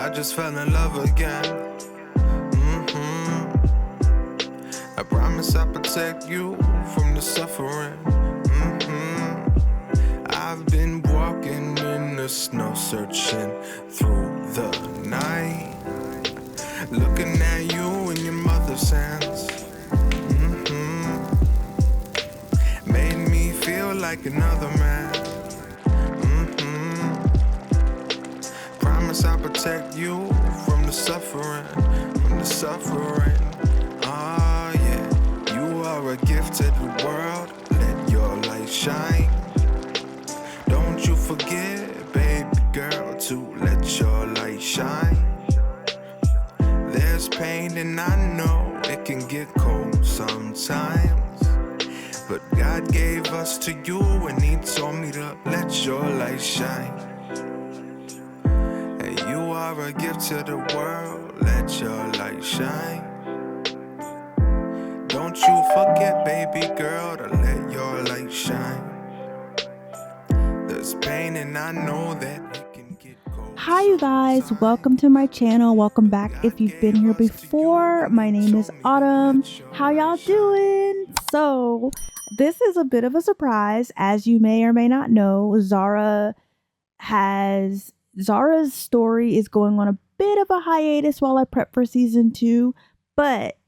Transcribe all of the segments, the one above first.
I just fell in love again. I promise I'll protect you from the suffering. I've been walking in the snow, searching through the night, looking at you in your mother's hands. Made me feel like another man. Promise I'll protect you from the suffering, Oh yeah, you are a gift to the world. Let your light shine. Don't you forget, baby girl, to let your light shine. There's pain and I know it can get cold sometimes, but God gave us to you and he told me to let your light shine. And you are a gift to the world, let your light shine. Don't you forget, baby girl, to let your light shine. There's pain and I know that it can get cold. Hi you guys, welcome to my channel. Welcome back if you've been here before. My name is Autumn. How y'all doing? So this is a bit of a surprise. As you may or may not know, Zara's story is going on a bit of a hiatus while I prep for season 2, but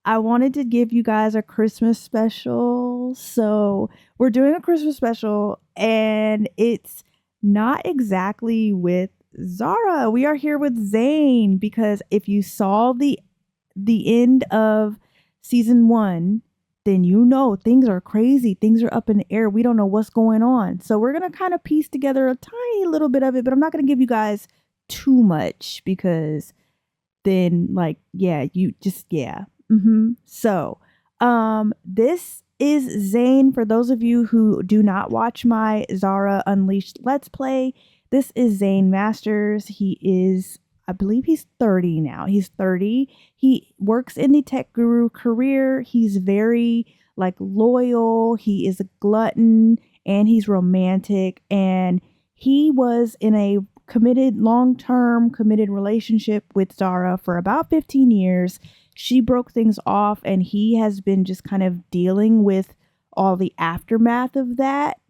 I wanted to give you guys a Christmas special. So we're doing a Christmas special and it's not exactly with Zara. We are here with Zayne, because if you saw the end of season 1, then you know things are crazy. Things are up in the air. We don't know what's going on. So we're going to kind of piece together a tiny little bit of it, but I'm not going to give you guys too much because then So, this is Zayne. For those of you who do not watch my Zara Unleashed Let's Play, this is Zayne Masters. He is, I believe he's 30 now. He's 30. He works in the tech guru career. He's very loyal. He is a glutton and he's romantic. And he was in a long-term committed relationship with Zara for about 15 years. She broke things off and he has been just kind of dealing with all the aftermath of that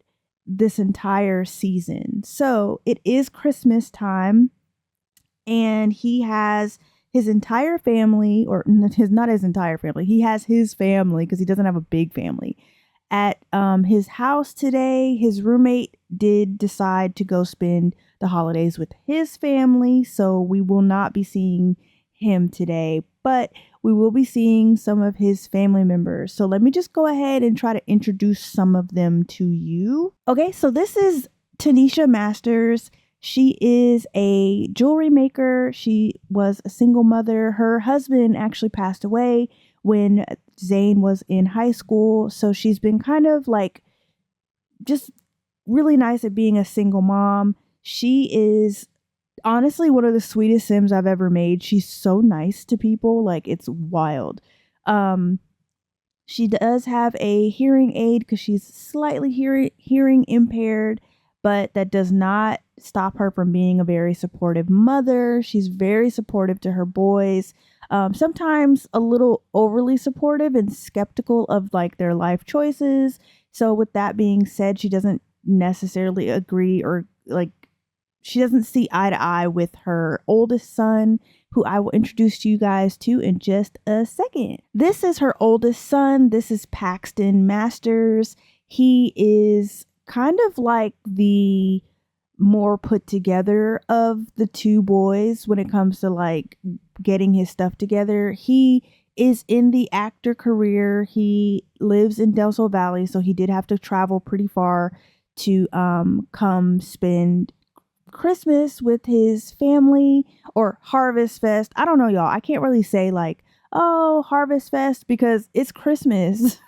this entire season. So it is Christmas time and he has his entire family, or not his entire family. He has his family because he doesn't have a big family at his house today. His roommate did decide to go spend the holidays with his family, so we will not be seeing him today, but we will be seeing some of his family members. So let me just go ahead and try to introduce some of them to you. Okay, so this is Tanisha Masters. She is a jewelry maker. She was a single mother. Her husband actually passed away when Zayne was in high school, so she's been kind of just really nice at being a single mom. She is honestly one of the sweetest Sims I've ever made. She's so nice to people. It's wild. She does have a hearing aid because she's slightly hearing impaired, but that does not stop her from being a very supportive mother. She's very supportive to her boys. Sometimes a little overly supportive and skeptical of their life choices. So with that being said, she doesn't necessarily agree or she doesn't see eye to eye with her oldest son, who I will introduce you guys to in just a second. This is her oldest son. This is Paxton Masters. He is kind of the more put together of the two boys when it comes to getting his stuff together. He is in the actor career. He lives in Del Sol Valley, so he did have to travel pretty far to come spend Christmas with his family, or Harvest Fest. I don't know, y'all. I can't really say Harvest Fest because it's Christmas.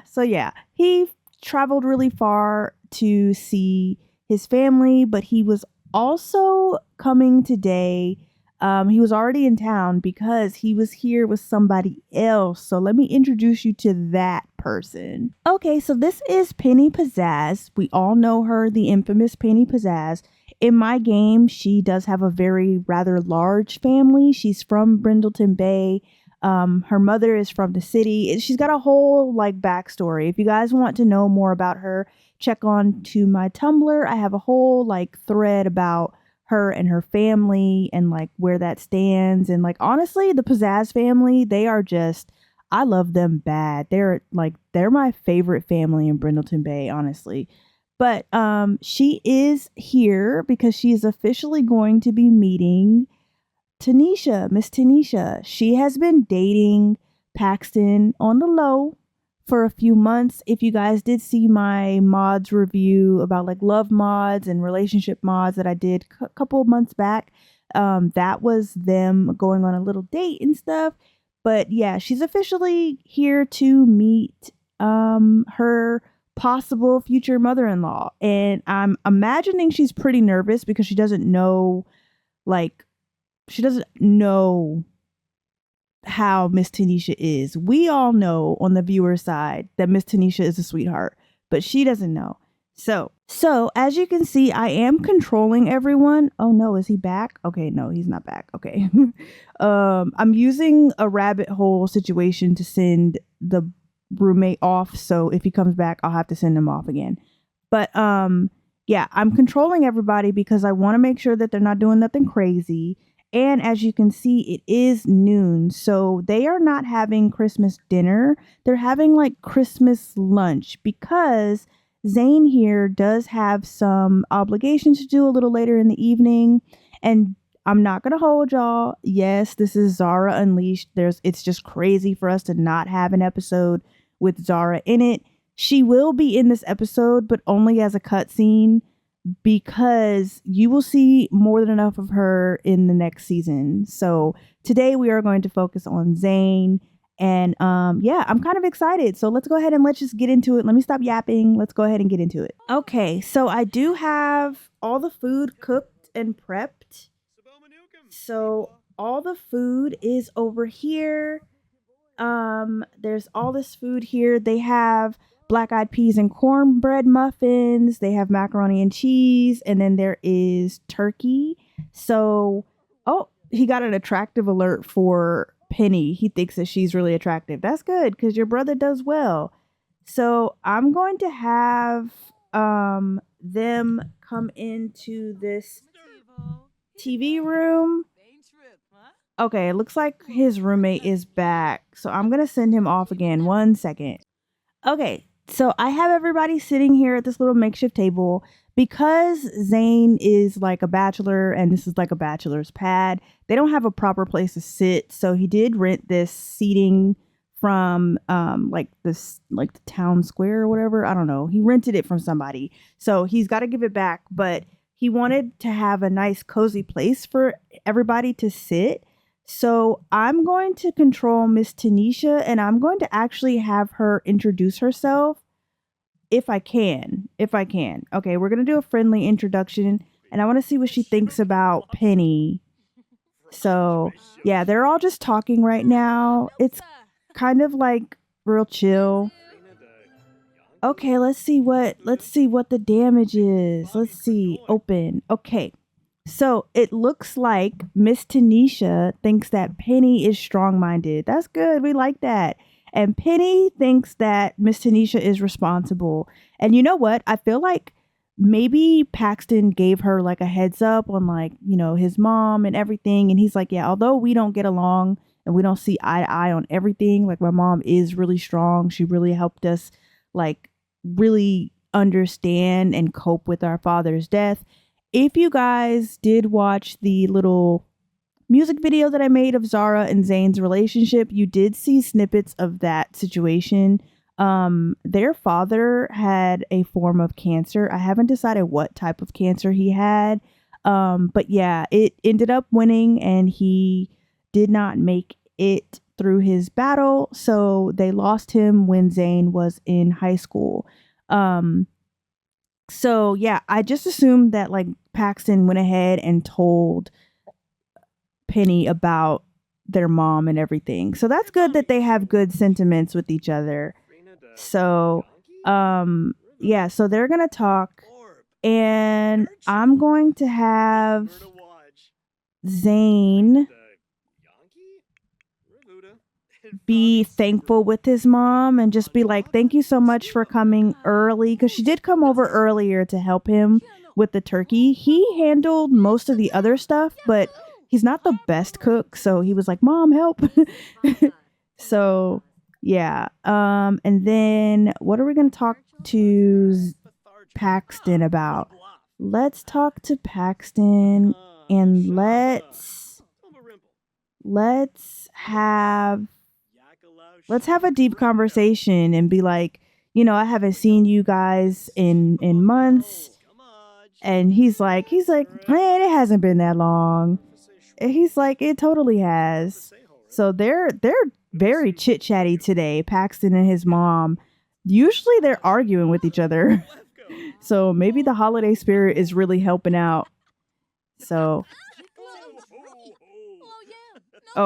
So yeah, he traveled really far to see his family, but he was also coming today. He was already in town because he was here with somebody else. So let me introduce you to that person. Okay, so this is Penny Pizzazz. We all know her, the infamous Penny Pizzazz. in my game, she does have a very rather large family. She's from Brindleton Bay. Her mother is from the city. She's got a whole like backstory. If you guys want to know more about her, check on to my Tumblr. I have a whole like thread about her and her family and like where that stands. And like honestly, the Pizzazz family, they are just, I love them bad. They're my favorite family in Brindleton Bay, honestly. But she is here because she is officially going to be meeting Tanisha, Miss Tanisha. She has been dating Paxton on the low for a few months. If you guys did see my mods review about like love mods and relationship mods that I did a couple of months back, that was them going on a little date and stuff. But yeah, she's officially here to meet her possible future mother-in-law. And I'm imagining she's pretty nervous because she doesn't know how Miss Tanisha is. We all know on the viewer side that Miss Tanisha is a sweetheart, but she doesn't know. So as you can see, I am controlling everyone. Oh no, is he back? Okay, no, he's not back. Okay. I'm using a rabbit hole situation to send the roommate off. So if he comes back, I'll have to send him off again. But yeah, I'm controlling everybody because I want to make sure that they're not doing nothing crazy. And as you can see, it is noon. So they are not having Christmas dinner. They're having like Christmas lunch because Zayne here does have some obligations to do a little later in the evening. And I'm not going to hold y'all. Yes, this is Zara Unleashed. It's just crazy for us to not have an episode with Zara in it. She will be in this episode, but only as a cutscene because you will see more than enough of her in the next season. So today we are going to focus on Zayne. And yeah, I'm kind of excited. So let's go ahead and let's just get into it. Let me stop yapping. Let's go ahead and get into it. Okay, so I do have all the food cooked and prepped. So all the food is over here. There's all this food here. They have black-eyed peas and cornbread muffins. They have macaroni and cheese. And then there is turkey. So, oh, he got an attractive alert for Penny. He thinks that she's really attractive. That's good because your brother does well. So I'm going to have them come into this TV room. Okay, it looks like his roommate is back. So I'm going to send him off again. 1 second. Okay, so I have everybody sitting here at this little makeshift table. Because Zayne is like a bachelor and this is like a bachelor's pad, they don't have a proper place to sit. So he did rent this seating from the town square or whatever. I don't know. He rented it from somebody. So he's got to give it back. But he wanted to have a nice cozy place for everybody to sit. So I'm going to control Miss Tanisha and I'm going to actually have her introduce herself. If I can. Okay, we're going to do a friendly introduction and I want to see what she thinks about Penny. So, yeah, they're all just talking right now. It's kind of like real chill. Okay, let's see what the damage is. Let's see. Open. Okay. So, it looks like Miss Tanisha thinks that Penny is strong-minded. That's good. We like that. And Penny thinks that Miss Tanisha is responsible. And you know what? I feel like maybe Paxton gave her like a heads up on like, you know, his mom and everything. And he's like, yeah, although we don't get along and we don't see eye to eye on everything, like my mom is really strong. She really helped us like really understand and cope with our father's death. If you guys did watch the little music video that I made of Zara and Zayne's relationship, you did see snippets of that situation. Their father had a form of cancer. I haven't decided what type of cancer he had. But yeah, it ended up winning and he did not make it through his battle. So they lost him when Zayne was in high school. So yeah, I just assumed that like Paxton went ahead and told Penny about their mom and everything. So that's good that they have good sentiments with each other. So yeah, so they're gonna talk. And I'm going to have Zayne be thankful with his mom and just be like, thank you so much for coming early. Because she did come over earlier to help him with the turkey. He handled most of the other stuff, but he's not the best cook. So he was like, Mom, help. So yeah. And then what are we going to talk to Paxton about? Let's talk to Paxton and let's have a deep conversation and be like, I haven't seen you guys in months. And he's like, man, it hasn't been that long. And he's like, it totally has. So they're very chit chatty today, Paxton and his mom. Usually they're arguing with each other. So maybe the holiday spirit is really helping out. So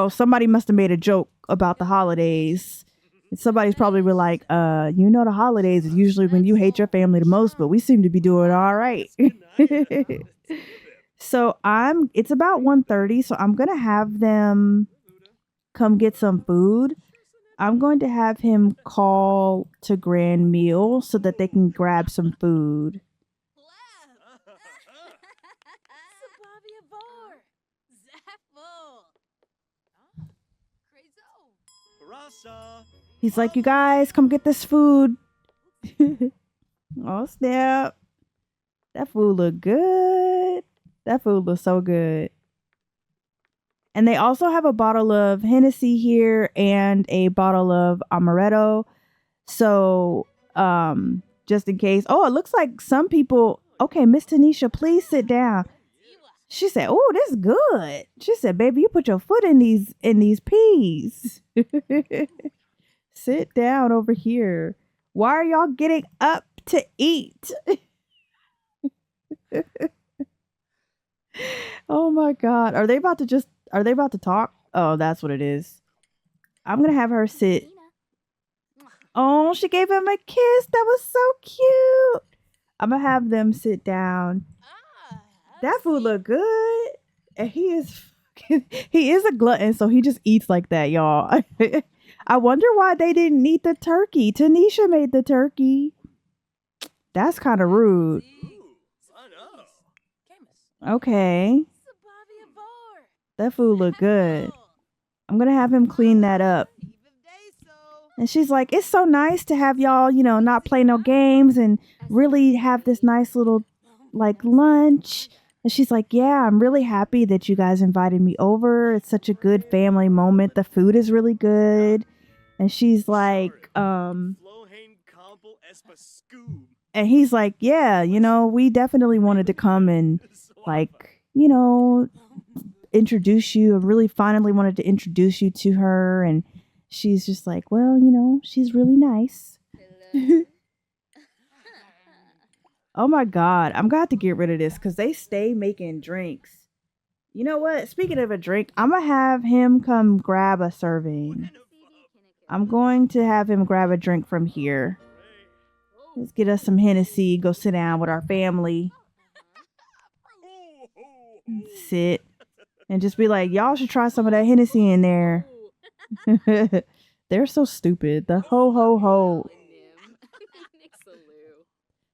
somebody must have made a joke about the holidays. Somebody's probably were like, the holidays is usually when you hate your family the most, but we seem to be doing all right. So it's about 1:30, so I'm going to have them come get some food. I'm going to have him call to Grand Meal so that they can grab some food. He's like, you guys, come get this food. Oh, snap. That food look good. That food looks so good. And they also have a bottle of Hennessy here and a bottle of Amaretto. So, just in case. Oh, it looks like some people. Okay, Miss Tanisha, please sit down. She said, oh, this is good. She said, baby, you put your foot in these peas. Sit down over here. Why are y'all getting up to eat? Oh my God. Are they about to talk? Oh, that's what it is. I'm going to have her sit. Oh, she gave him a kiss. That was so cute. I'm going to have them sit down. That food look good. And he is a glutton, so he just eats like that, y'all. I wonder why they didn't eat the turkey. Tanisha made the turkey. That's kind of rude. Okay. That food look good. I'm going to have him clean that up. And she's like, it's so nice to have y'all, not play no games and really have this nice little lunch. And she's like, yeah, I'm really happy that you guys invited me over. It's such a good family moment. The food is really good. And she's like, and he's like, yeah, we definitely wanted to come and introduce you. I really finally wanted to introduce you to her. And she's just like, well, she's really nice. Oh my God. I'm going to have to get rid of this because they stay making drinks. You know what? Speaking of a drink, I'm going to have him come grab a serving. I'm going to have him grab a drink from here. Let's get us some Hennessy. Go sit down with our family. Sit. And just be like, y'all should try some of that Hennessy in there. They're so stupid. The ho ho ho.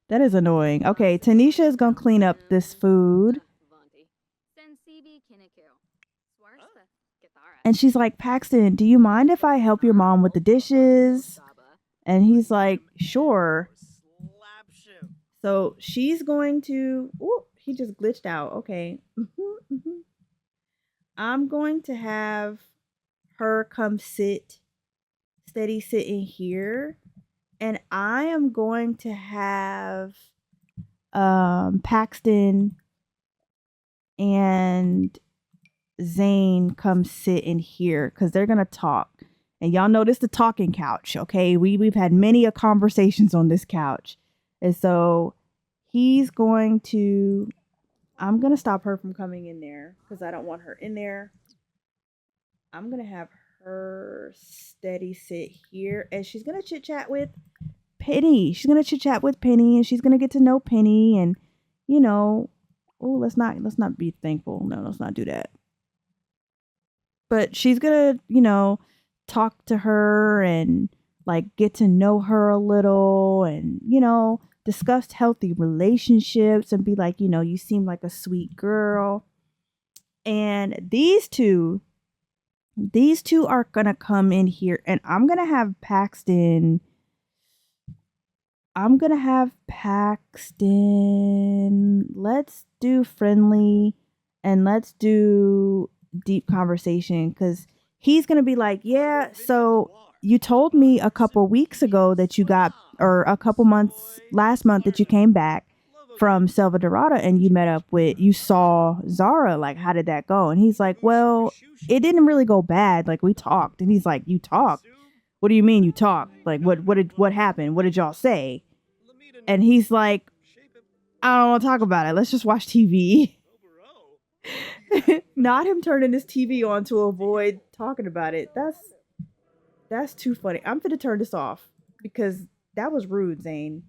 That is annoying. Okay, Tanisha is going to clean up this food. And she's like, Paxton, do you mind if I help your mom with the dishes? And he's like, sure. So she's going to... Oh, he just glitched out. Okay. I'm going to have her come sit in here. And I am going to have Paxton and Zayne come sit in here because they're going to talk. And y'all know this the talking couch, okay? We've had many a conversations on this couch. And so I'm going to stop her from coming in there because I don't want her in there. I'm going to have her steady sit here and she's going to chit chat with Penny. She's going to chit chat with Penny and she's going to get to know Penny and, you know, oh, let's not be thankful. No, let's not do that. But she's gonna, talk to her and like get to know her a little and, discuss healthy relationships and be like, you seem like a sweet girl. And these two are gonna come in here and I'm gonna have Paxton. Let's do friendly and let's do deep conversation because he's gonna be like, yeah, so you told me a couple weeks ago that you got, or a couple months last month that you came back from Selva Dorada and you saw Zara. Like, how did that go? And he's like, well, it didn't really go bad. Like, we talked. And he's like, you talked? What do you mean you talked? Like, what happened? What did y'all say? And he's like, I don't want to talk about it. Let's just watch TV. Not him turning his TV on to avoid talking about it. That's too funny. I'm gonna turn this off because that was rude, Zayne.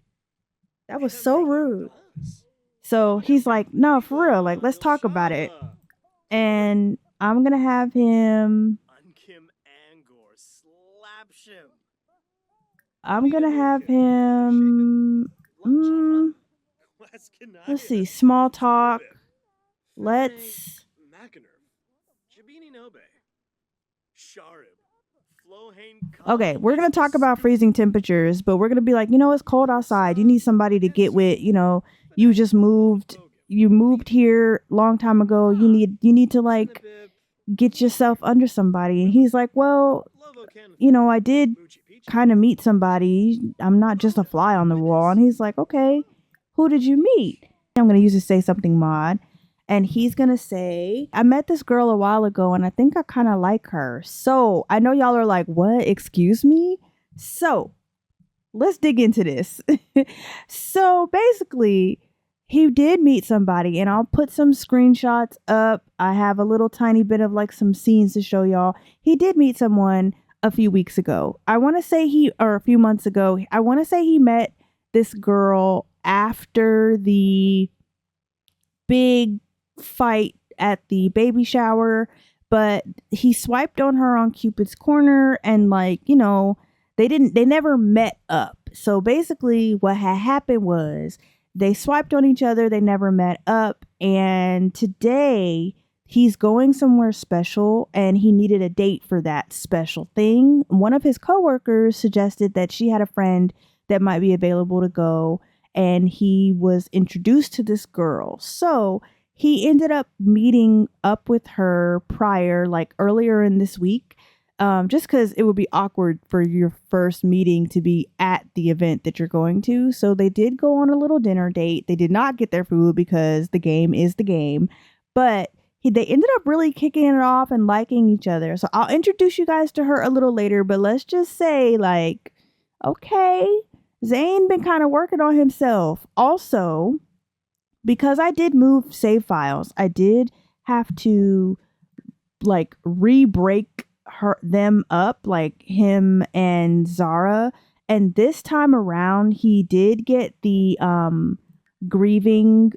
That was so rude. So he's like, no, for real. Like, let's talk about it. And I'm gonna have him. I'm gonna have him. Let's see. Small talk. Let's. Okay, we're gonna talk about freezing temperatures, but we're gonna be like, it's cold outside. You need somebody to get with. You just moved. You moved here long time ago. You need to like get yourself under somebody. And he's like, well, I did kind of meet somebody. I'm not just a fly on the wall. And he's like, okay, who did you meet? I'm going to use to say something mod. And he's going to say, I met this girl a while ago and I think I kind of like her. So I know y'all are like, what? Excuse me? So let's dig into this. So basically, he did meet somebody and I'll put some screenshots up. I have a little tiny bit of like some scenes to show y'all. He did meet someone a few weeks ago. Or a few months ago. I want to say he met this girl after the big fight at the baby shower, but he swiped on her on Cupid's Corner and they never met up. So basically what had happened was they swiped on each other, they never met up, and today he's going somewhere special and he needed a date for that special thing. One of his coworkers suggested that she had a friend that might be available to go, and he was introduced to this girl. So he ended up meeting up with her earlier in this week, just because it would be awkward for your first meeting to be at the event that you're going to. So they did go on a little dinner date. They did not get their food because the game is the game, but they ended up really kicking it off and liking each other. So I'll introduce you guys to her a little later, but let's just say okay, Zayne been kind of working on himself. Also, because I did move save files, I did have to re-break them up, like him and Zara. And this time around, he did get the grieving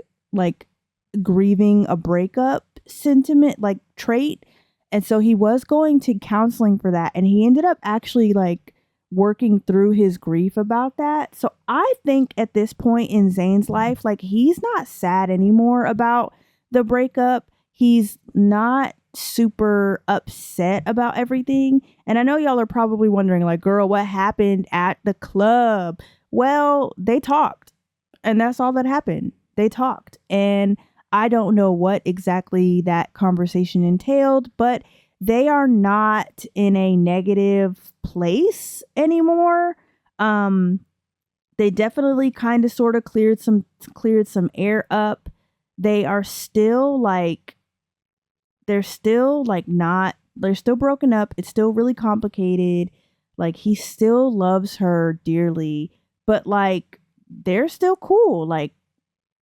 a breakup sentiment trait. And so he was going to counseling for that. And he ended up actually working through his grief about that. So I think at this point in Zayne's life, he's not sad anymore about the breakup. He's not super upset about everything. And I know y'all are probably wondering, girl, what happened at the club? Well, they talked. And that's all that happened. They talked. And I don't know what exactly that conversation entailed, but they are not in a negative place anymore. They definitely kind of sort of cleared some air up. They are still they're still broken up. It's still really complicated. He still loves her dearly, but they're still cool.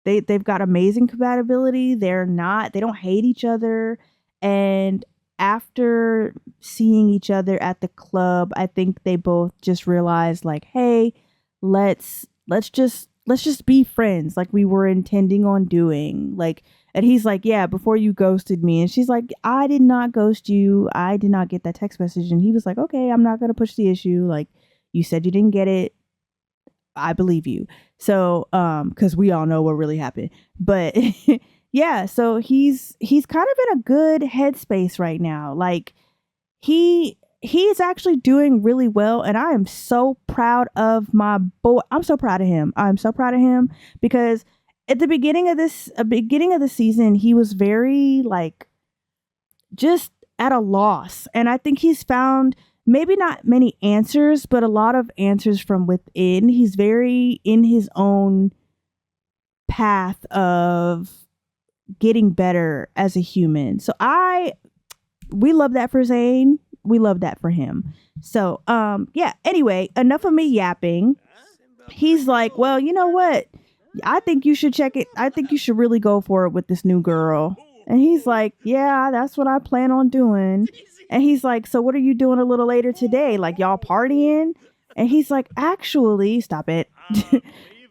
They've got amazing compatibility. They don't hate each other. And after seeing each other at the club, I think they both just realized hey, let's just let's just be friends like we were intending on doing. Like, and he's like, yeah, before you ghosted me. And she's like, I did not ghost you. I did not get that text message. And he was like, okay, I'm not going to push the issue. Like, you said you didn't get it. I believe you. So, cause we all know what really happened, but yeah, so he's kind of in a good headspace right now. Like he's actually doing really well. And I am so proud of my boy. I'm so proud of him. I'm so proud of him because at the beginning of the season, he was very like just at a loss. And I think he's found maybe not many answers, but a lot of answers from within. He's very in his own path of getting better as a human. So we love that for Zayne. We love that for him. So yeah, anyway, enough of me yapping. He's like, well, you know what? I think you should check it. I think you should really go for it with this new girl. And he's like, yeah, that's what I plan on doing. And he's like, so what are you doing a little later today? Like, y'all partying? And he's like, actually, stop it.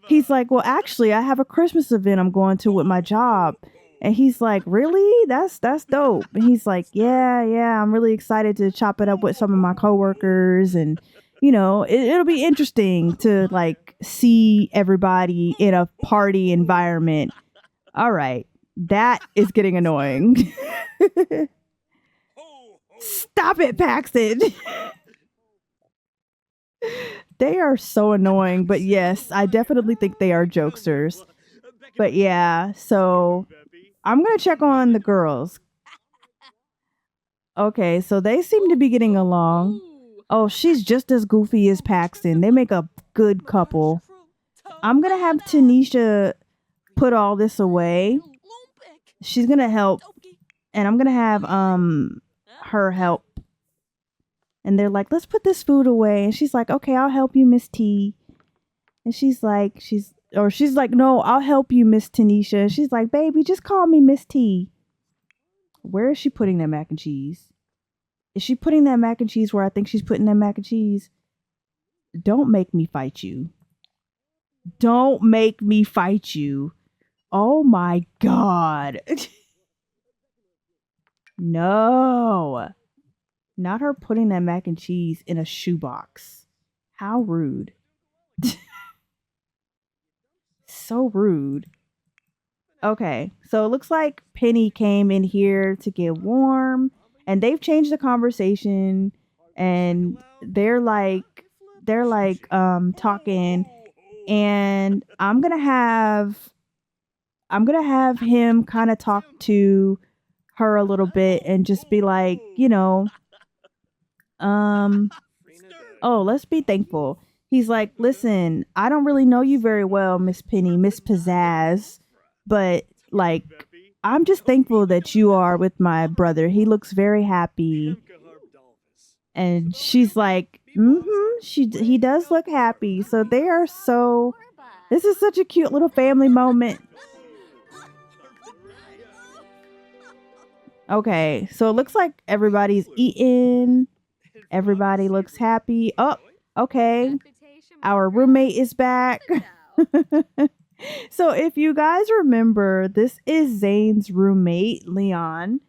He's like, well, actually, I have a Christmas event I'm going to with my job. And he's like, really? That's dope. And he's like, yeah, I'm really excited to chop it up with some of my coworkers. And, you know, it'll be interesting to like see everybody in a party environment. All right. That is getting annoying. Stop it, Paxton. They are so annoying. But yes, I definitely think they are jokesters. But yeah, so I'm going to check on the girls. Okay, so they seem to be getting along. Oh, she's just as goofy as Paxton. They make a good couple. I'm going to have Tanisha put all this away. She's going to help. And I'm going to have her help. And they're like, let's put this food away. And she's like, okay, I'll help you, Miss T. And she's like, no, I'll help you, Miss Tanisha. She's like, baby, just call me Miss T. Where is she putting that mac and cheese? Is she putting that mac and cheese where I think she's putting that mac and cheese? Don't make me fight you. Don't make me fight you. Oh my God. No. Not her putting that mac and cheese in a shoebox. How rude. So rude. Okay, so it looks like Penny came in here to get warm, and they've changed the conversation, and they're like talking, and I'm gonna have him kind of talk to her a little bit and just be like, oh, let's be thankful. He's like, listen, I don't really know you very well, Miss Penny, Miss Pizzazz, but like, I'm just thankful that you are with my brother. He looks very happy. And she's like, he does look happy. So this is such a cute little family moment. Okay, so it looks like everybody's eating. Everybody looks happy. Oh, okay. Our roommate is back. So if you guys remember, this is Zayne's roommate, Leon.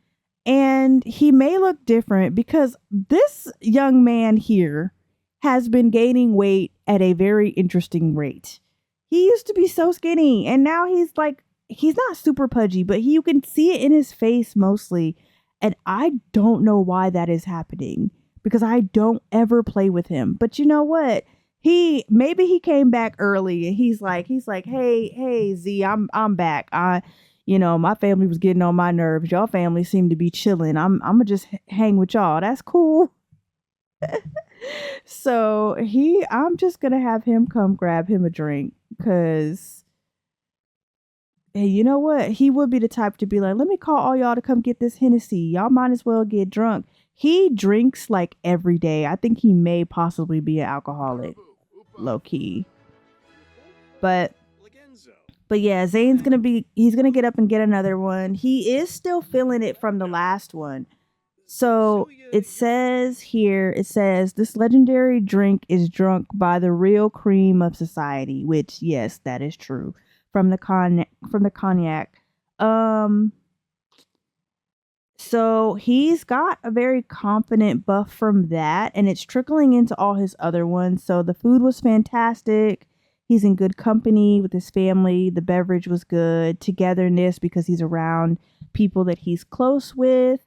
And he may look different because this young man here has been gaining weight at a very interesting rate. He used to be so skinny, and now he's not super pudgy, but you can see it in his face mostly. And I don't know why that is happening because I don't ever play with him. But you know what? Maybe he came back early and he's like, hey, Z, I'm back. My family was getting on my nerves. Y'all family seemed to be chilling. I'm gonna just hang with y'all. That's cool. So I'm just gonna have him come grab him a drink because, hey, you know what? He would be the type to be like, let me call all y'all to come get this Hennessy. Y'all might as well get drunk. He drinks like every day. I think he may possibly be an alcoholic, low key. But yeah, he's gonna get up and get another one. He is still feeling it from the last one. So it says here, it says this legendary drink is drunk by the real cream of society, which yes, that is true. From the cognac. Um so he's got a very confident buff from that, and it's trickling into all his other ones. So the food was fantastic. He's in good company with his family. The beverage was good. Togetherness because he's around people that he's close with.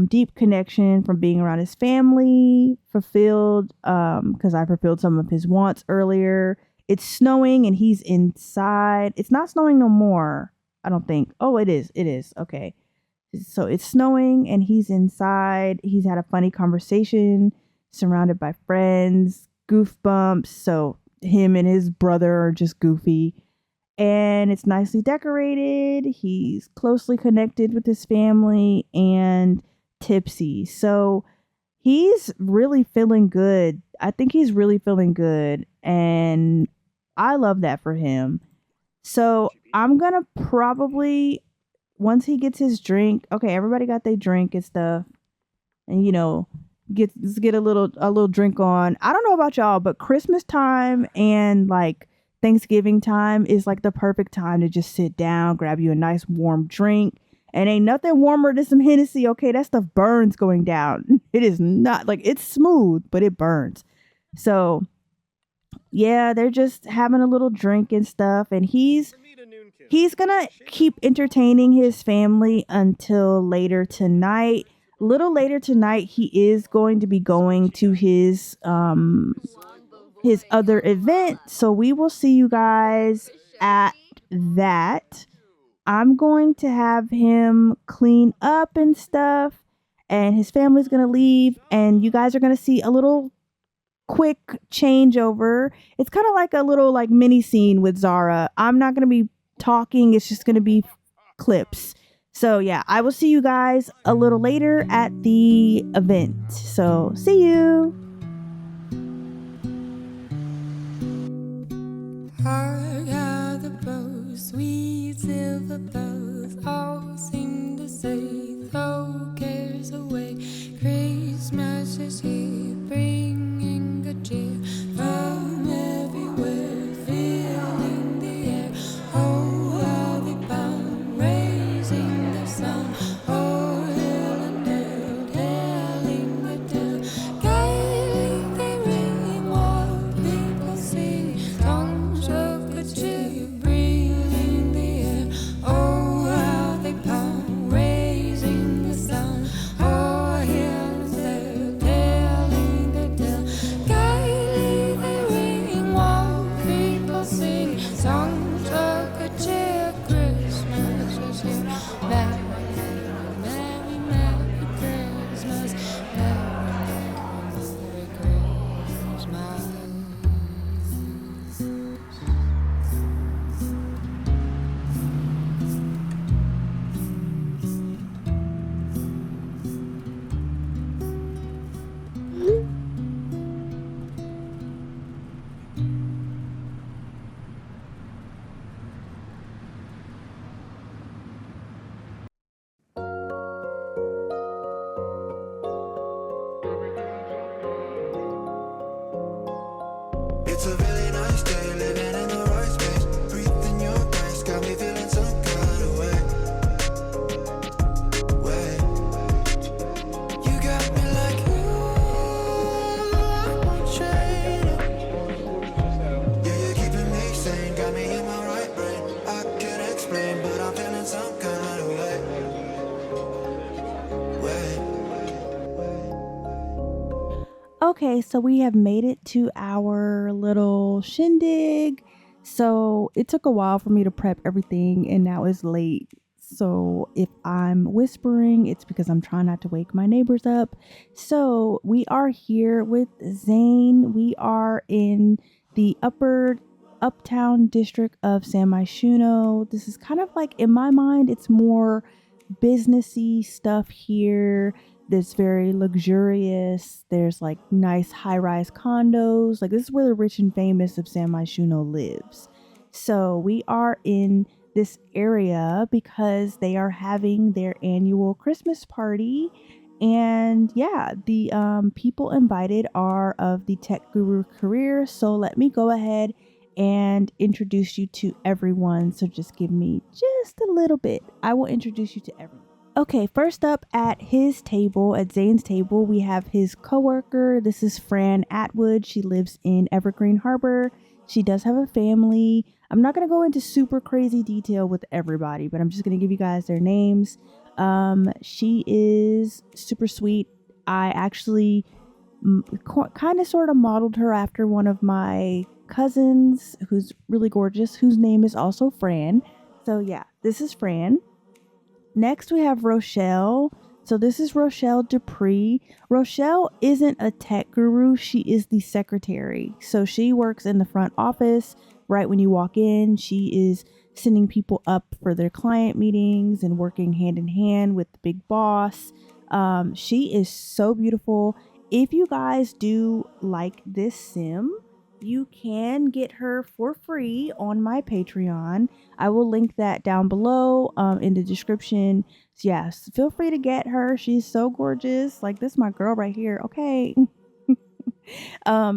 Deep connection from being around his family. Fulfilled because I fulfilled some of his wants earlier. It's snowing and he's inside. It's not snowing no more, I don't think. Oh, it is. It is. Okay. So it's snowing and he's inside. He's had a funny conversation, surrounded by friends, goof bumps. So him and his brother are just goofy. And it's nicely decorated. He's closely connected with his family and tipsy. So he's really feeling good. I think he's really feeling good. And I love that for him. So I'm going to probably, once he gets his drink, okay, everybody got their drink and stuff, and let's get a little drink on. I don't know about y'all, but Christmas time and like Thanksgiving time is like the perfect time to just sit down, grab you a nice warm drink, and ain't nothing warmer than some Hennessy. Okay, that stuff burns going down. It is not like it's smooth, but it burns. So yeah, they're just having a little drink and stuff, and he's gonna keep entertaining his family until later tonight. A little later tonight, he is going to be going to his other event. So we will see you guys at that. I'm going to have him clean up and stuff, and his family's gonna leave, and you guys are gonna see a little quick changeover. It's kind of like a little like mini scene with Zara. I'm not gonna be talking. It's just gonna be clips. So yeah, I will see you guys a little later at the event. So see you. Hark how the bows, sweet silver bells, all seem to say, throw cares away. Christmas is here, bringing good cheer from everywhere, filling the air. Oh, how they bound, raising the sound. Oh, hill and dale, telling the tale. Gaily they ring, what people sing, songs of good cheer, bringing the air. Oh, how they pound, raising the sound. Oh, hill and dale, telling the tale. Gaily they ring, what people sing, songs of good cheer. Christmas is here. Merry, merry, merry Christmas. Merry, merry Christmas. It's a really nice day, living in the right space. Breathing your grace, got me feeling some kind of way. You got me like, ooh, I won't trade it. Yeah, you're keeping me sane, got me in my right brain. I can't explain, but I'm feeling some kind of way. Okay, so we have made it to our little shindig. So it took a while for me to prep everything, and now it's late. So if I'm whispering, it's because I'm trying not to wake my neighbors up. So we are here with Zayne. We are in the uptown district of San Myshuno. This is kind of like, in my mind, it's more businessy stuff here. That's very luxurious. There's like nice high-rise condos. Like, this is where the rich and famous of San Myshuno lives. So we are in this area because they are having their annual Christmas party, And yeah, the people invited are of the tech guru career. So let me go ahead and introduce you to everyone. So just give me just a little bit. I will introduce you to everyone. Okay, first up at his table, at Zayne's table, we have his coworker. This is Fran Atwood. She lives in Evergreen Harbor. She does have a family. I'm not going to go into super crazy detail with everybody, but I'm just going to give you guys their names. She is super sweet. I actually kind of sort of modeled her after one of my cousins who's really gorgeous, whose name is also Fran. So yeah, this is Fran. Next, we have Rochelle. So this is Rochelle Dupree. Rochelle isn't a tech guru. She is the secretary. So she works in the front office. Right when you walk in, she is sending people up for their client meetings and working hand in hand with the big boss. She is so beautiful. If you guys do like this sim, you can get her for free on my Patreon. I will link that down below in the description. So yes, feel free to get her. She's so gorgeous. Like, this is my girl right here. Okay.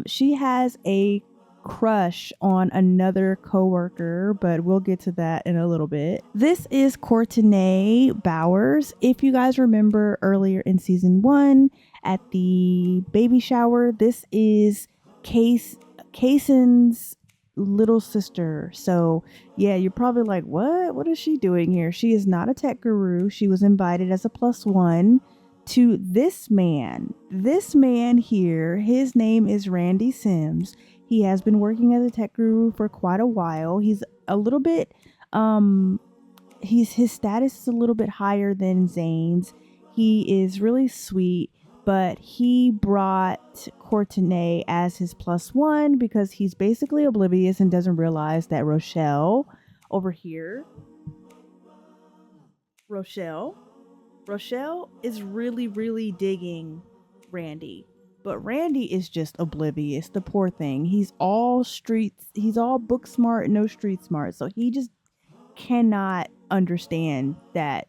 She has a crush on another coworker, but we'll get to that in a little bit. This is Courtenay Bowers. If you guys remember earlier in season 1 at the baby shower, this is Kaysen's little sister. So yeah, you're probably like, what is she doing here? She is not a tech guru. She was invited as a +1 to this man here. His name is Randy Sims. He has been working as a tech guru for quite a while. He's a little bit his status is a little bit higher than Zayne's. He is really sweet, but he brought Courtenay as his +1 because he's basically oblivious and doesn't realize that Rochelle over here, Rochelle is really, really digging Randy. But Randy is just oblivious, the poor thing. He's all book smart, no street smart. So he just cannot understand that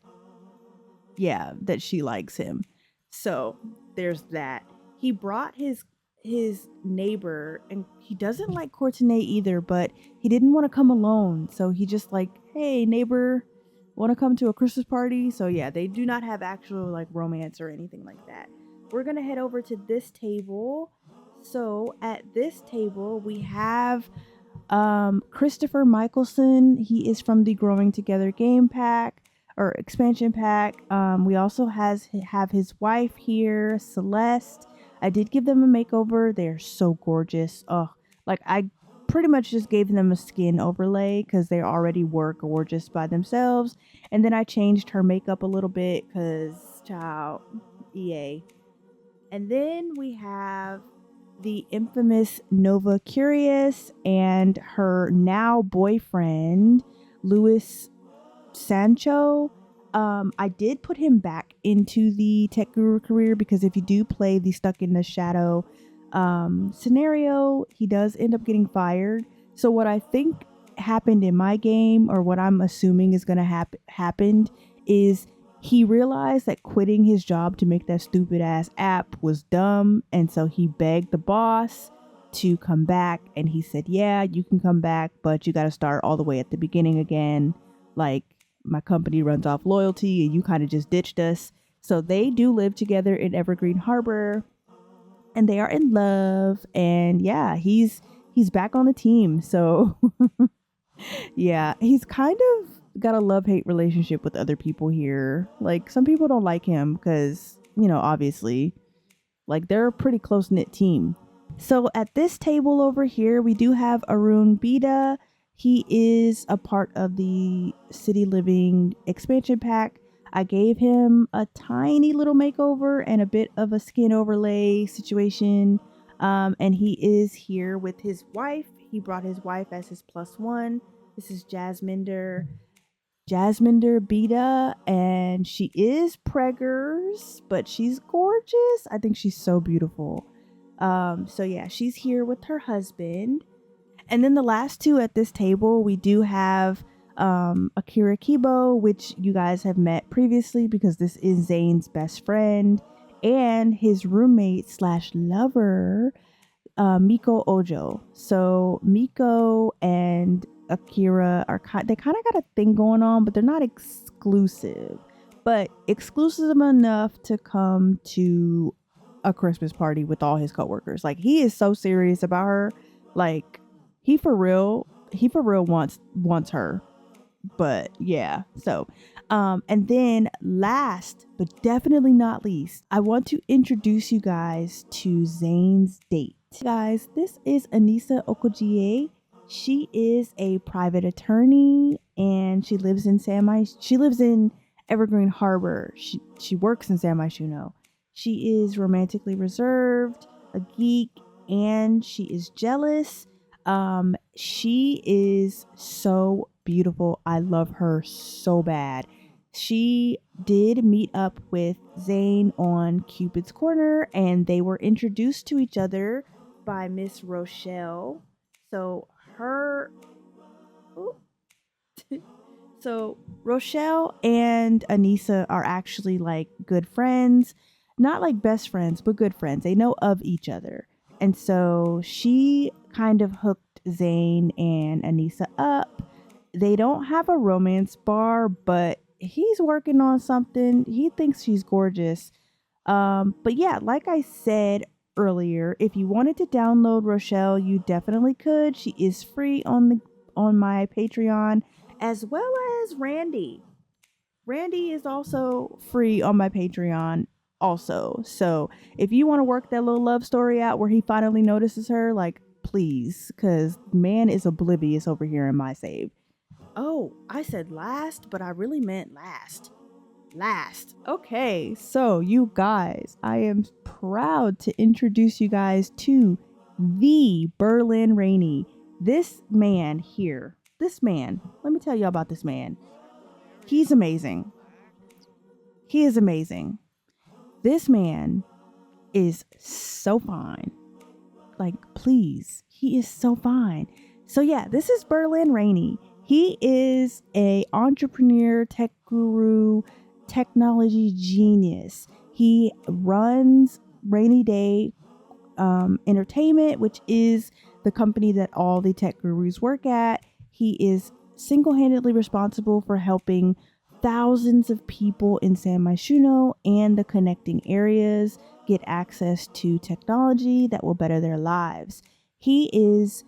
she likes him. So there's that. He brought his neighbor, and he doesn't like Courtenay either, but he didn't want to come alone. So he just like, hey neighbor, want to come to a Christmas party? So yeah, they do not have actual like romance or anything like that. We're going to head over to this table. So at this table, we have Christopher Michelson. He is from the Growing Together game pack or expansion pack. We also have his wife here, Celeste. I did give them a makeover. They're so gorgeous. Oh, like I pretty much just gave them a skin overlay because they already were gorgeous by themselves. And then I changed her makeup a little bit because, child, EA. And then we have the infamous Nova Curious and her now boyfriend, Luis Sancho. I did put him back into the tech guru career because if you do play the Stuck in the Shadow scenario, he does end up getting fired. So what I think happened in my game, or what I'm assuming is going to happen, is he realized that quitting his job to make that stupid ass app was dumb, and so he begged the boss to come back, and he said, yeah, you can come back, but you got to start all the way at the beginning again. Like, my company runs off loyalty and you kind of just ditched us. So they do live together in Evergreen Harbor and they are in love, and yeah, he's back on the team. So yeah, he's kind of got a love-hate relationship with other people here. Like, some people don't like him because, you know, obviously, like, they're a pretty close-knit team. So at this table over here, we do have Arun Bida. He is a part of the City Living expansion pack. I gave him a tiny little makeover and a bit of a skin overlay situation. And he is here with his wife. He brought his wife as his +1. This is Jasminder Bida, and she is preggers, but she's gorgeous. I think she's so beautiful. So yeah, she's here with her husband. And then the last two at this table, we do have Akira Kibo, which you guys have met previously because this is Zayne's best friend. and his roommate slash lover, Miko Ojo. So Miko and Akira they kind of got a thing going on, but they're not exclusive. But exclusive enough to come to a Christmas party with all his coworkers. Like, he is so serious about her. Like, he for real wants her. But yeah, so and then last but definitely not least, I want to introduce you guys to Zayne's date. Guys, this is Anissa Okojie. She is a private attorney and she lives in Evergreen Harbor. She works in San Myshuno. She is romantically reserved, a geek, and she is jealous. She is so beautiful. I love her so bad. She did meet up with Zayne on Cupid's Corner, and they were introduced to each other by Miss Rochelle. So so Rochelle and Anissa are actually like good friends. Not like best friends, but good friends. They know of each other. And so she kind of hooked Zayne and Anissa up. They don't have a romance bar, but he's working on something. He thinks she's gorgeous. But yeah, like I said earlier, if you wanted to download Rochelle, you definitely could. She is free on my Patreon, as well as Randy. Randy is also free on my Patreon also. So if you want to work that little love story out where he finally notices her, like, please, because man is oblivious over here in my save. Oh, I said last, but I really meant last. Okay, so you guys, I am proud to introduce you guys to the Berlin Rainy. This man, let me tell you about this man. He's amazing. He is amazing. This man is so fine. Like, please, he is so fine. So yeah, this is Berlin Rainy. He is a entrepreneur, tech guru, technology genius. He runs Rainy Day Entertainment, which is the company that all the tech gurus work at. He is single-handedly responsible for helping thousands of people in San Myshuno and the connecting areas get access to technology that will better their lives. He is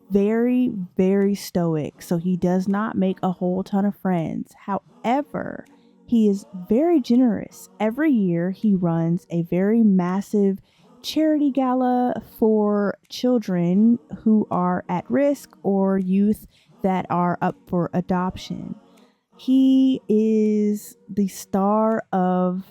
very, very stoic, so he does not make a whole ton of friends. However, he is very generous. Every year, he runs a very massive charity gala for children who are at risk or youth that are up for adoption. He is the star of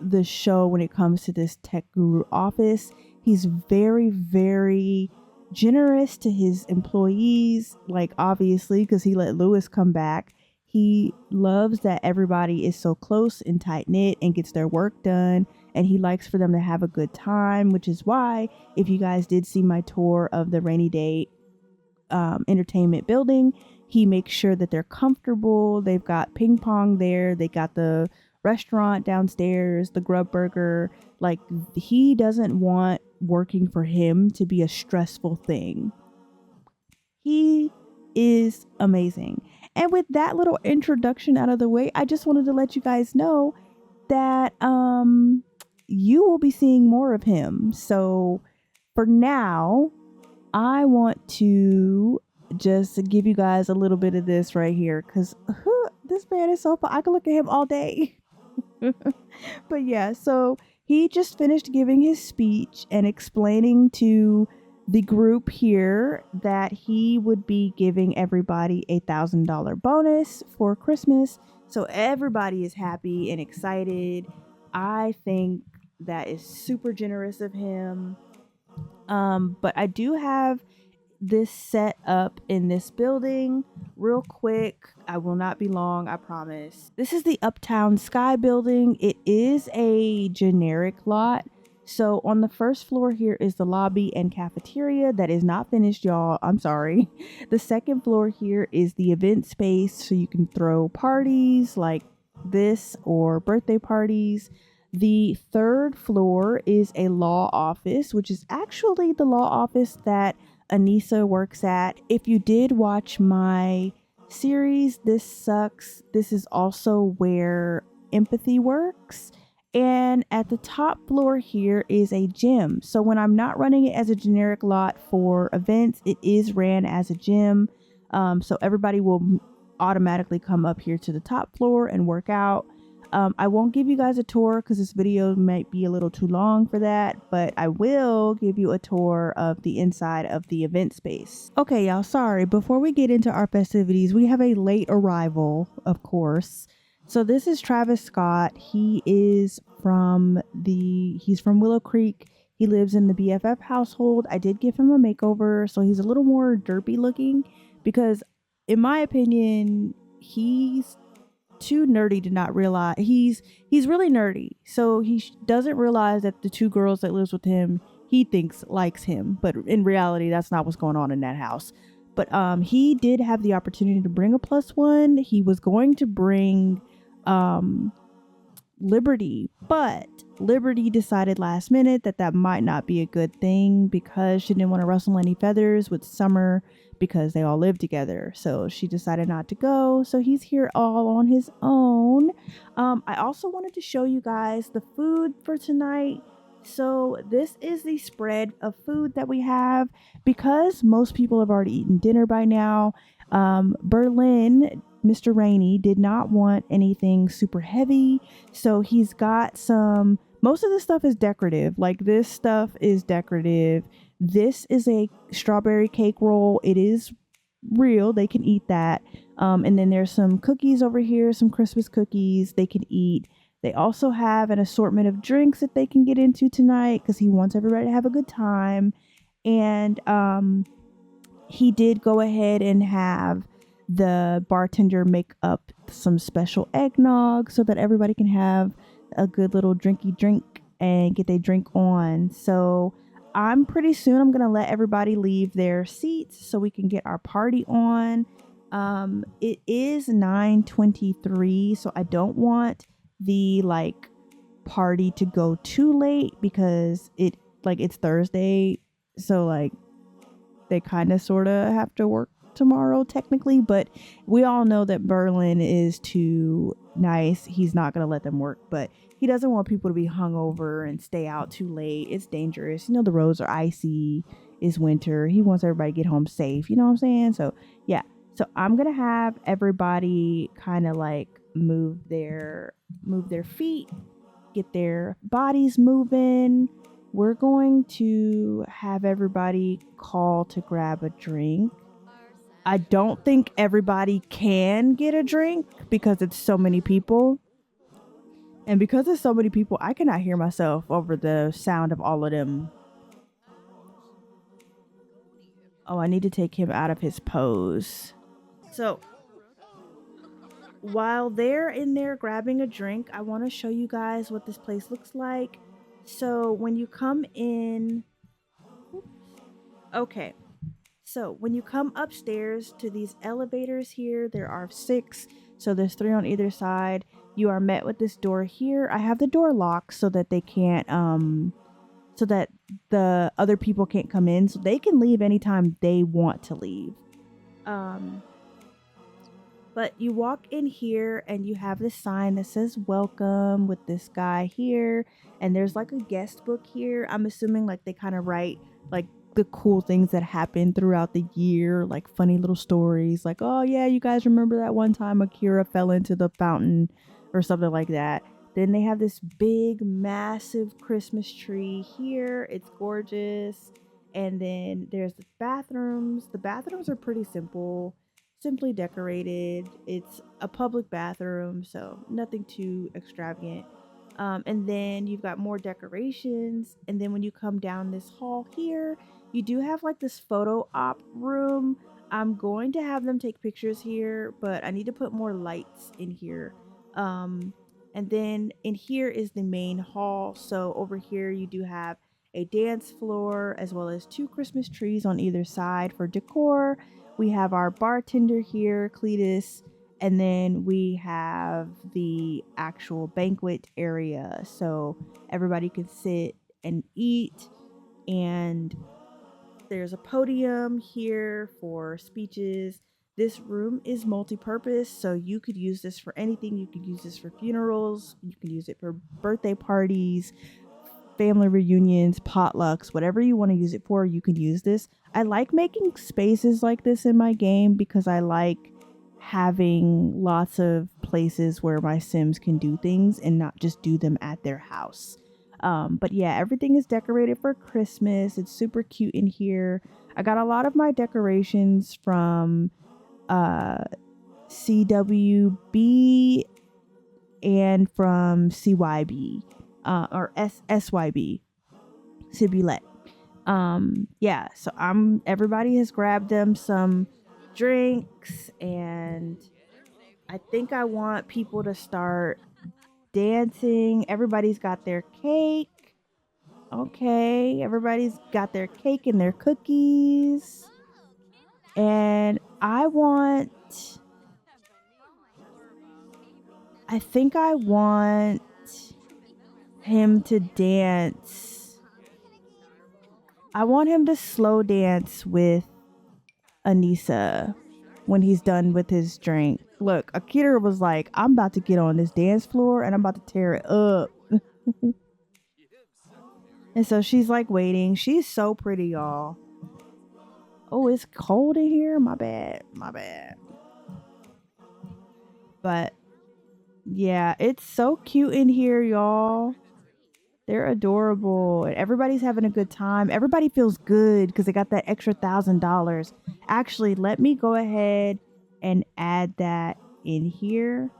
the show when it comes to this tech guru office. He's very, very generous to his employees, like, obviously, because he let Lewis come back. He loves that everybody is so close and tight-knit and gets their work done, and he likes for them to have a good time, which is why, if you guys did see my tour of the Rainy Day Entertainment Building, he makes sure that they're comfortable. They've got ping pong there. They got the restaurant downstairs, the Grub Burger. Like, he doesn't want working for him to be a stressful thing. He is amazing. And with that little introduction out of the way, I just wanted to let you guys know that you will be seeing more of him. So for now, I want to just give you guys a little bit of this right here, because this man is so fun. I could look at him all day. But yeah, so he just finished giving his speech and explaining to the group here that he would be giving everybody a $1,000 bonus for Christmas. So everybody is happy and excited. I think that is super generous of him. But I do have this set up in this building real quick. I will not be long, I promise. This is the Uptown Skye Building. It is a generic lot. So on the first floor here is the lobby and cafeteria that is not finished, y'all. I'm sorry. The second floor here is the event space, so you can throw parties like this or birthday parties. The third floor is a law office, which is actually the law office that Anissa works at. If you did watch my series, This Sucks, this is also where Empathy works. And at the top floor here is a gym. So when I'm not running it as a generic lot for events, it is ran as a gym. So everybody will automatically come up here to the top floor and work out. I won't give you guys a tour because this video might be a little too long for that, but I will give you a tour of the inside of the event space. Okay, y'all, sorry. Before we get into our festivities, we have a late arrival, of course. So this is Travis Scott. He's from Willow Creek. He lives in the BFF household. I did give him a makeover, so he's a little more derpy looking because in my opinion, he's too nerdy to not realize he's really nerdy. So he doesn't realize that the two girls that lives with him, he thinks likes him, but in reality, that's not what's going on in that house. But he did have the opportunity to bring a plus one. He was going to bring Liberty, but Liberty decided last minute that might not be a good thing because she didn't want to rustle any feathers with Summer because they all live together. So she decided not to go. So he's here all on his own. I also wanted to show you guys the food for tonight. So this is the spread of food that we have because most people have already eaten dinner by now. Berlin, Mr. Rainey, did not want anything super heavy. So he's got most of this stuff is decorative. Like this stuff is decorative. This is a strawberry cake roll. It is real. They can eat that. And then there's some cookies over here, some Christmas cookies they can eat. They also have an assortment of drinks that they can get into tonight because he wants everybody to have a good time. And he did go ahead and have the bartender make up some special eggnog so that everybody can have a good little drinky drink and get their drink on. So I'm going to let everybody leave their seats so we can get our party on. It is 9:23, so I don't want the party to go too late because it's Thursday, so they kind of sort of have to work tomorrow technically, but we all know that Berlin is too nice. He's not going to let them work, but he doesn't want people to be hungover and stay out too late. It's dangerous. The roads are icy. It's winter. He wants everybody to get home safe. You know what I'm saying? So yeah. So I'm going to have everybody kind of move their feet, get their bodies moving. We're going to have everybody call to grab a drink. I don't think everybody can get a drink because it's so many people. And because it's so many people, I cannot hear myself over the sound of all of them. Oh, I need to take him out of his pose. So, while they're in there grabbing a drink, I want to show you guys what this place looks like. So, when you come in... Okay. So when you come upstairs to these elevators here, there are 6. So there's 3 on either side. You are met with this door here. I have the door locked so that they can't, so that the other people can't come in. So they can leave anytime they want to leave. But you walk in here and you have this sign that says welcome with this guy here. And there's a guest book here. I'm assuming they kind of write the cool things that happen throughout the year, funny little stories, oh yeah, you guys remember that one time Akira fell into the fountain or something like that. Then they have this big massive Christmas tree here. It's gorgeous. And then there's the bathrooms. The bathrooms are pretty simply decorated. It's a public bathroom, so nothing too extravagant. And then you've got more decorations. And then when you come down this hall here, you do have this photo op room. I'm going to have them take pictures here, but I need to put more lights in here. And then in here is the main hall. So over here you do have a dance floor as well as 2 Christmas trees on either side for decor. We have our bartender here, Cletus, And then we have the actual banquet area. So everybody can sit and eat. And there's a podium here for speeches. This room is multi-purpose, so you could use this for anything. You could use this for funerals. You can use it for birthday parties, family reunions, potlucks, whatever you want to use it for, you can use this. I like making spaces like this in my game because I like having lots of places where my Sims can do things and not just do them at their house. But yeah, everything is decorated for Christmas. It's super cute in here. I got a lot of my decorations from CWB and from CYB or SYB, Sibulet. Yeah, so everybody has grabbed them some drinks, and I think I want people to start dancing. Everybody's got their cake. Okay, everybody's got their cake and their cookies. And I think I want him to dance. I want him to slow dance with Anissa when he's done with his drink. Look, Akira was like, I'm about to get on this dance floor and I'm about to tear it up. And so she's like waiting. She's so pretty, y'all. Oh, it's cold in here. My bad. But yeah, it's so cute in here, y'all. They're adorable. And everybody's having a good time. Everybody feels good because they got that extra $1,000. Actually, let me go ahead and add that in here.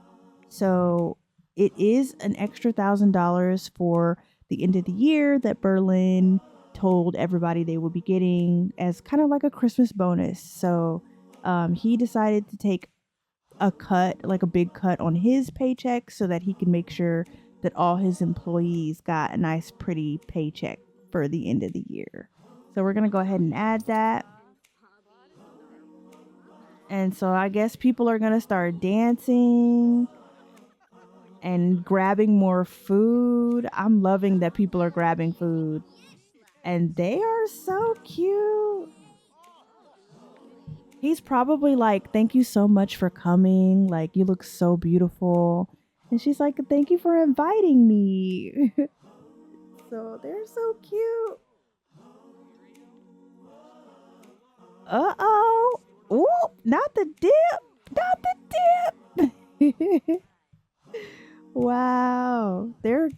So it is an extra $1,000 for the end of the year that Berlin told everybody they would be getting as kind of like a Christmas bonus. So he decided to take a cut, like a big cut on his paycheck so that he can make sure that all his employees got a nice pretty paycheck for the end of the year. So we're going to go ahead and add that. And so I guess people are going to start dancing and grabbing more food. I'm loving that people are grabbing food. And they are so cute. He's probably like, thank you so much for coming. Like, you look so beautiful. And she's like, thank you for inviting me. So they're so cute. Uh-oh. Ooh, not the dip. Not the dip. Wow. They're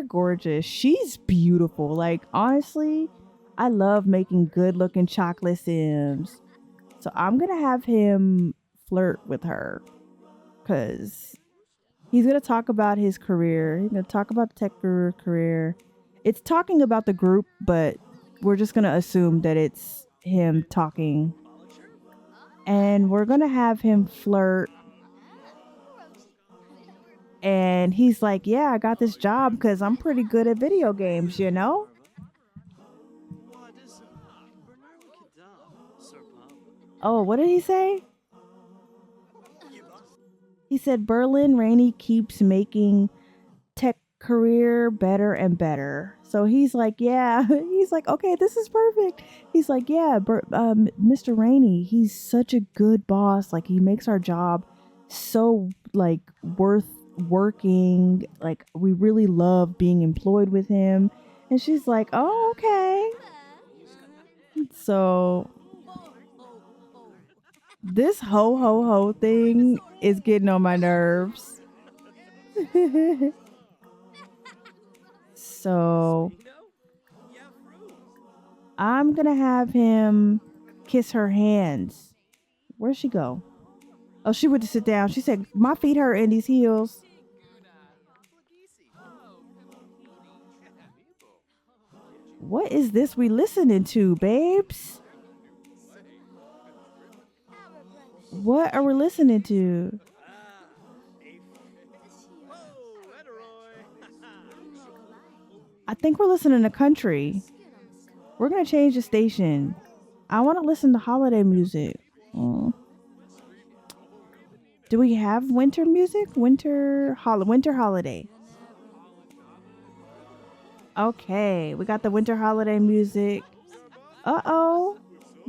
gorgeous. She's beautiful. Like, honestly, I love making good looking chocolate Sims. So I'm going to have him flirt with her because he's going to talk about his career. He's going to talk about the tech guru career. It's talking about the group, but we're just going to assume that it's him talking. And we're going to have him flirt. And he's like, yeah, I got this job because I'm pretty good at video games, you know? Oh, what did he say? He said Berlin Rainey keeps making tech career better and better. So he's like, yeah. He's like, okay, this is perfect. He's like, yeah, Mr. Rainey, he's such a good boss. Like, he makes our job so, like, worth working. Like, we really love being employed with him. And she's like, oh, okay. So this ho thing is getting on my nerves. So I'm gonna have him kiss her hands. Where'd she go? Oh, she went to sit down. She said, my feet hurt in these heels. What is this we listening to, babes? What are we listening to? I think we're listening to country. We're going to change the station. I want to listen to holiday music. Do we have winter music? Winter holiday. Okay, we got the winter holiday music. Uh-oh.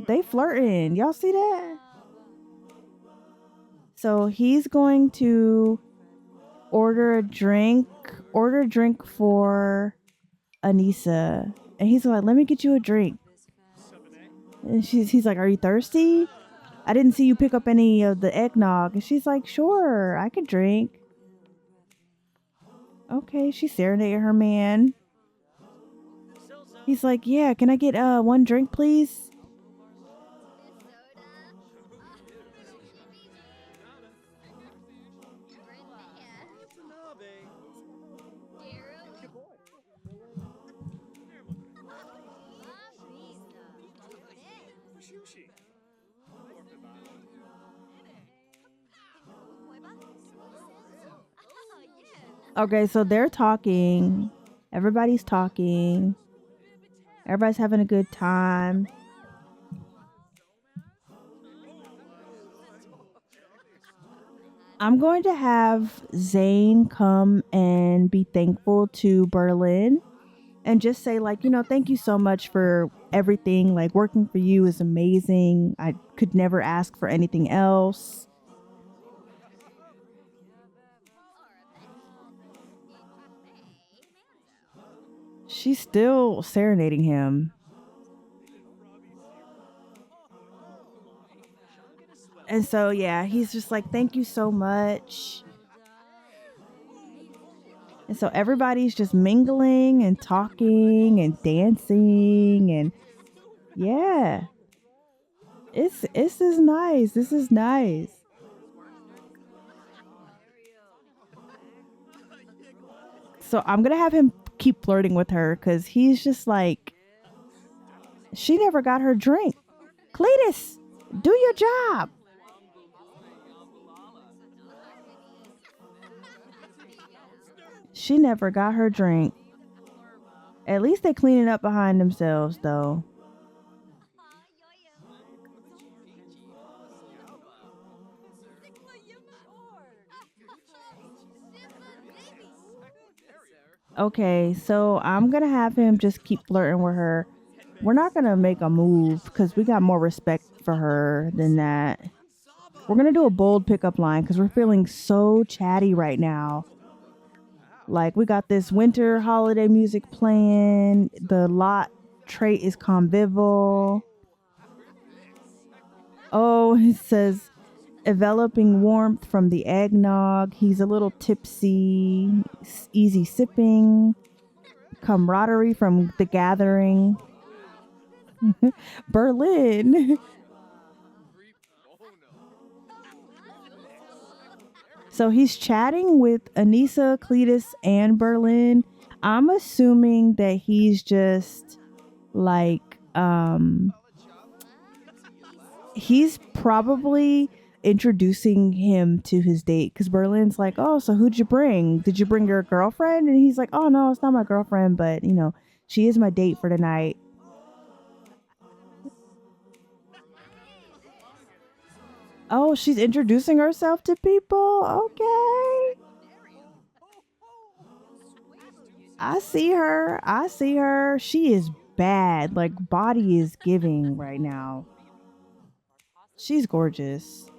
They flirting. Y'all see that? So he's going to order a drink for Anissa. And he's like, let me get you a drink. And he's like, are you thirsty? I didn't see you pick up any of the eggnog. And she's like, sure, I can drink. Okay, she's serenading her man. He's like, yeah, can I get one drink, please? Okay, so they're talking. Everybody's talking. Everybody's having a good time. I'm going to have Zayne come and be thankful to Berlin and just say, like, you know, thank you so much for everything. Like, working for you is amazing. I could never ask for anything else. She's still serenading him. And so, yeah, he's just like, thank you so much. And so everybody's just mingling and talking and dancing. And yeah, this is nice. This is nice. So I'm going to have him keep flirting with her because he's just like, she never got her drink. Cletus, do your job. She never got her drink. At least they cleaning up behind themselves, though. Okay, so I'm gonna have him just keep flirting with her. We're not gonna make a move because we got more respect for her than that. We're gonna do a bold pickup line because we're feeling so chatty right now. Like, we got this winter holiday music playing. The lot trait is convivial. Oh, it says enveloping warmth from the eggnog. He's a little tipsy. Easy sipping. Camaraderie from the gathering. Berlin. So he's chatting with Anissa, Cletus, and Berlin. I'm assuming that he's just like, he's probably introducing him to his date because Berlin's like, oh, so who'd you bring? Did you bring your girlfriend? And he's like, oh, no, it's not my girlfriend, but, you know, she is my date for tonight. Oh, she's introducing herself to people? Okay. I see her. I see her. She is bad. Like, body is giving right now. She's gorgeous.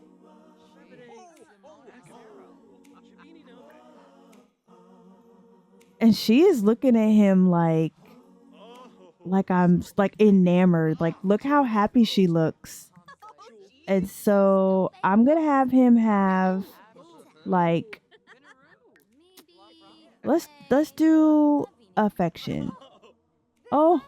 And she is looking at him like I'm like enamored. Like, look how happy she looks. And so I'm going to have him have like, let's do affection. Oh,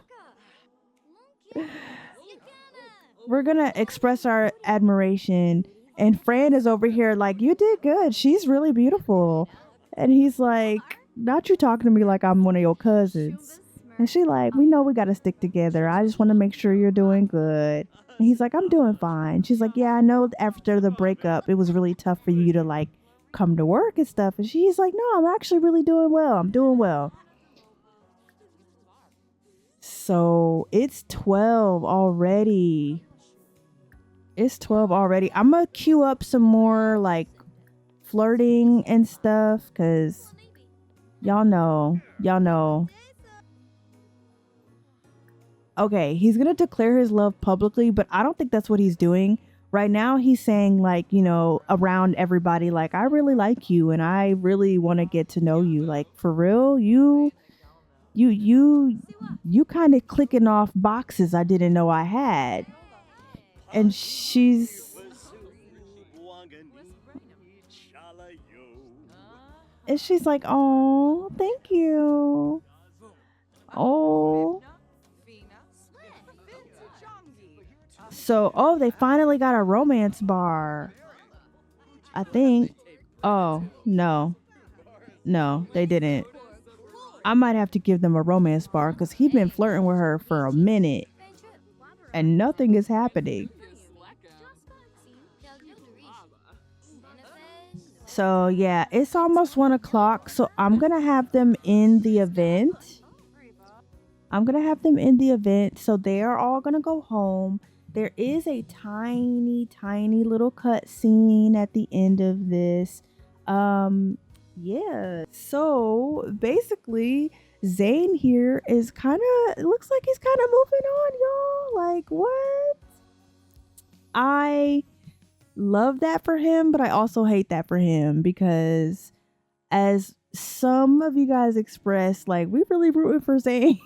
we're going to express our admiration. And Fran is over here like, you did good. She's really beautiful. And he's like, not you talking to me like I'm one of your cousins. And she like, we know we got to stick together. I just want to make sure you're doing good. And he's like, I'm doing fine. She's like, yeah, I know after the breakup, it was really tough for you to like come to work and stuff. And she's like, no, I'm actually really doing well. I'm doing well. So it's 12 already. It's 12 already. I'm going to queue up some more like flirting and stuff, because y'all know. Okay, he's gonna declare his love publicly, but I don't think that's what he's doing. Right now, he's saying, like, you know, around everybody, like, I really like you and I really want to get to know you. Like, for real, you kind of clicking off boxes I didn't know I had. And she's like, oh, thank you. Oh. So, oh, they finally got a romance bar. I think. Oh, no, they didn't. I might have to give them a romance bar because he's been flirting with her for a minute and nothing is happening. So yeah, it's almost 1 o'clock. So I'm going to have them in the event. So they are all going to go home. There is a tiny little cut scene at the end of this. Yeah. So basically, Zayne here is it looks like he's kind of moving on, y'all. Like, what? I love that for him, but I also hate that for him because, as some of you guys expressed, like, we really rooting for Zayne.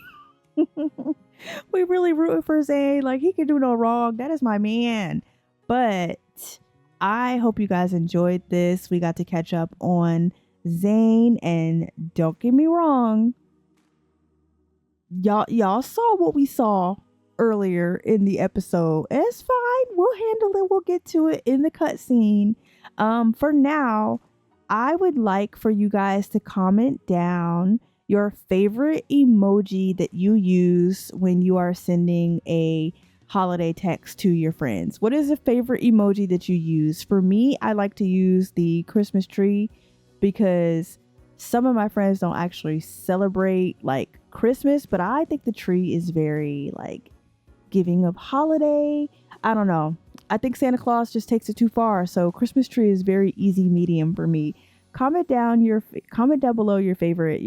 Like, he can do no wrong. That is my man. But I hope you guys enjoyed this. We got to catch up on Zayne, and don't get me wrong, y'all saw what we saw earlier in the episode. It's fine. We'll handle it. We'll get to it in the cutscene. For now, I would like for you guys to comment down your favorite emoji that you use when you are sending a holiday text to your friends. What is a favorite emoji that you use? For me, I like to use the Christmas tree because some of my friends don't actually celebrate like Christmas, but I think the tree is very like giving of holiday. I don't know. I think Santa Claus just takes it too far. So Christmas tree is very easy medium for me. Comment down below your favorite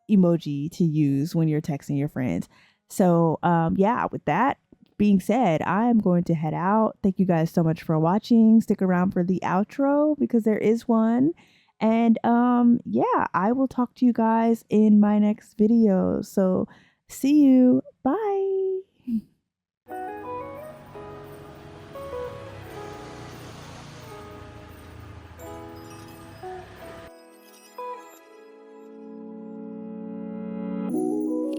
emoji to use when you're texting your friends. So yeah, with that being said, I am going to head out. Thank you guys so much for watching. Stick around for the outro because there is one. And yeah, I will talk to you guys in my next video. So see you. Bye.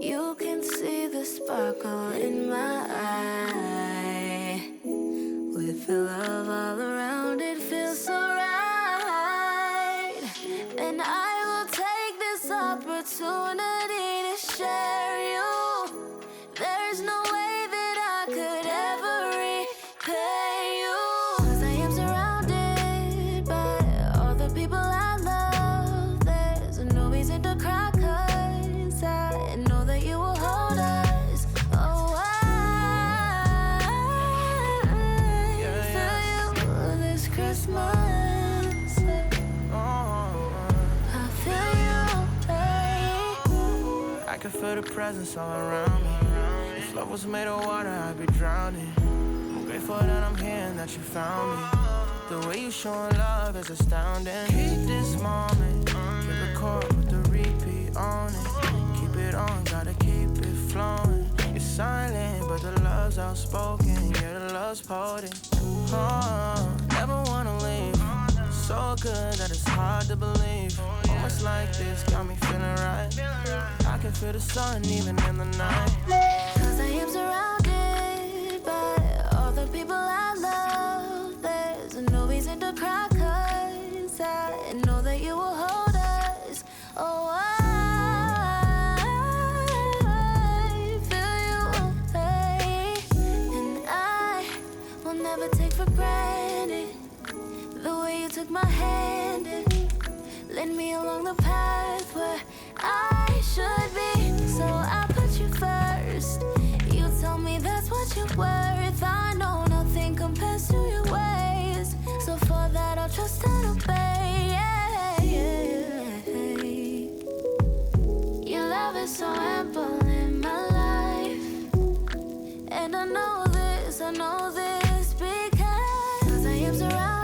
You can see the sparkle in my eye. With the love all around, it feels so right. And I will take this opportunity to share you. There's no way that I could ever repay you. 'Cause I am surrounded by all the people I love. There's no reason to cry. I know that you will hold us. Oh, I feel you this Christmas. I feel you. I can feel the presence all around me. If love was made of water, I'd be drowning. I'm grateful that I'm here and that you found me. The way you showing love is astounding. Keep this moment, keep record with the repeat on it. On, gotta keep it flowing. You're silent, but the love's outspoken. Yeah, the love's potent. Never wanna leave. So good that it's hard to believe. Almost like this got me feeling right. I can feel the sun even in the night. 'Cause I am surrounded by all the people I love. There's no reason to cry, 'cause I know that you will hold us. Oh, never take for granted the way you took my hand and led me along the path where I should be. So I put you first. You tell me that's what you're worth. I know nothing compares to your ways. So for that trust and obey. Your love is so ample in my life, and I know this because I am surrounded